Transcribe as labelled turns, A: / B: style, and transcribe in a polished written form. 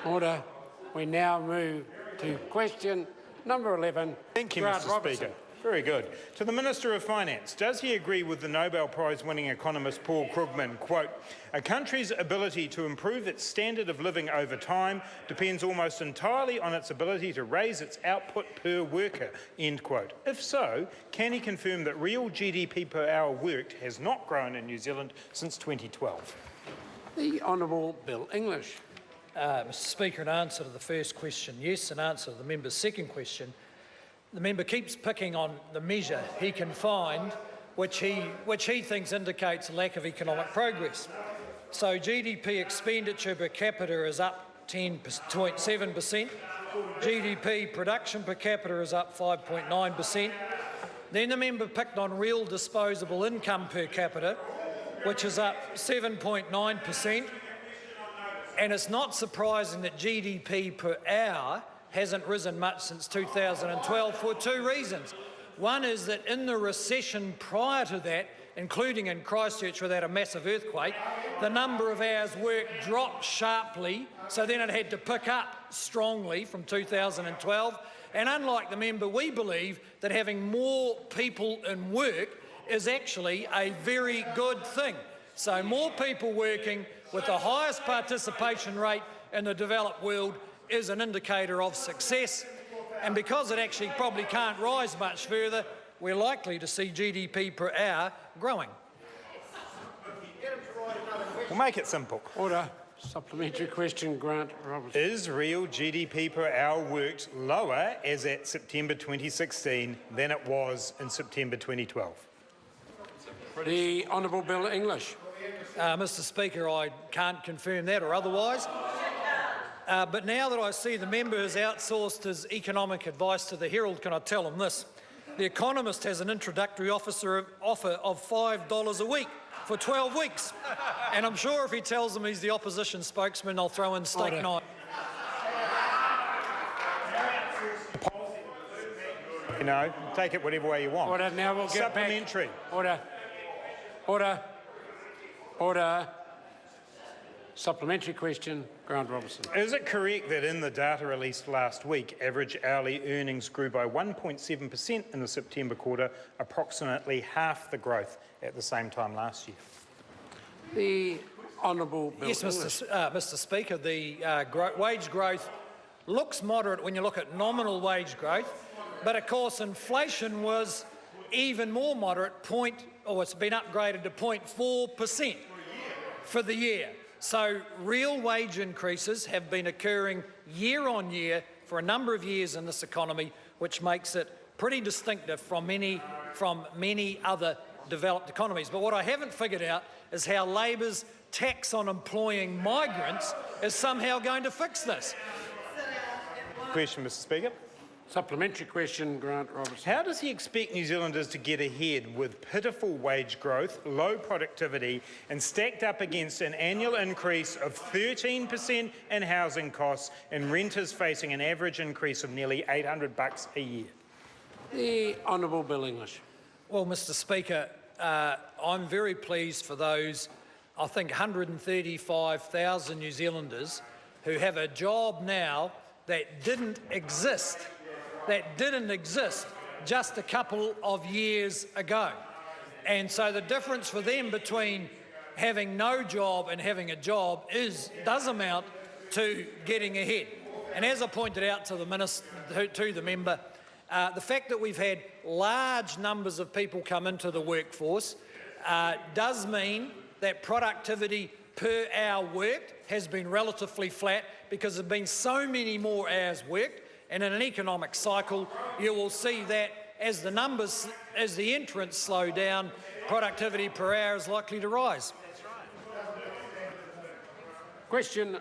A: Order. We now move to question number 11.
B: Thank you,
A: Grant
B: Mr.
A: Robertson.
B: Speaker. Very good. To the Minister of Finance, does he agree with the Nobel Prize-winning economist Paul Krugman, quote, "A country's ability to improve its standard of living over time depends almost entirely on its ability to raise its output per worker," end quote. If so, can he confirm that real GDP per hour worked has not grown in New Zealand since 2012?
A: The Honourable Bill English.
C: Mr. Speaker, in answer to the first question, yes. In answer to the member's second question, the member keeps picking on the measure he can find which he thinks indicates a lack of economic progress. So GDP expenditure per capita is up 10.7%, GDP production per capita is up 5.9%. Then the member picked on real disposable income per capita, which is up 7.9%. And it's not surprising that GDP per hour hasn't risen much since 2012 for two reasons. One is that in the recession prior to that, including in Christchurch where they had a massive earthquake, the number of hours worked dropped sharply, so then it had to pick up strongly from 2012. And unlike the member, we believe that having more people in work is actually a very good thing. So more people working with the highest participation rate in the developed world is an indicator of success, and because it actually probably can't rise much further, we're likely to see GDP per hour growing.
B: We'll make it simple.
A: Order. Supplementary question, Grant Robertson.
B: Is real GDP per hour worked lower as at September 2016 than it was in September 2012?
A: The Honourable Bill English.
C: Mr. Speaker, I can't confirm that or otherwise. But now that I see the member has outsourced his economic advice to the Herald, can I tell him this? The Economist has an introductory offer of $5 a week for 12 weeks. And I'm sure if he tells them he's the opposition spokesman, they'll throw in steak night.
B: You know, take it whatever way you want.
A: Order. Now we'll get
B: Supplementary.
A: back. Order. Order. Order. Supplementary question, Grant Robertson.
B: Is it correct that in the data released last week, average hourly earnings grew by 1.7% in the September quarter, approximately half the growth at the same time last year?
A: The Honourable Bill
C: Yes,
A: English.
C: Mr. Speaker, the wage growth looks moderate when you look at nominal wage growth, but of course inflation was even more moderate, it's been upgraded to 0.4% for the year. So real wage increases have been occurring year on year for a number of years in this economy, which makes it pretty distinctive from many other developed economies. But what I haven't figured out is how Labor's tax on employing migrants is somehow going to fix this.
B: Question, Mr. Speaker.
A: Supplementary question, Grant Robertson.
B: How does he expect New Zealanders to get ahead with pitiful wage growth, low productivity, and stacked up against an annual increase of 13% in housing costs and renters facing an average increase of nearly $800 a year?
A: The Honourable Bill English.
C: Well, Mr. Speaker, I'm very pleased for those, I think, 135,000 New Zealanders who have a job now that didn't exist just a couple of years ago. And so the difference for them between having no job and having a job does amount to getting ahead. And as I pointed out to the member, the fact that we've had large numbers of people come into the workforce does mean that productivity per hour worked has been relatively flat because there have been so many more hours worked. And in an economic cycle, you will see that as the entrants slow down, productivity per hour is likely to rise.
A: Question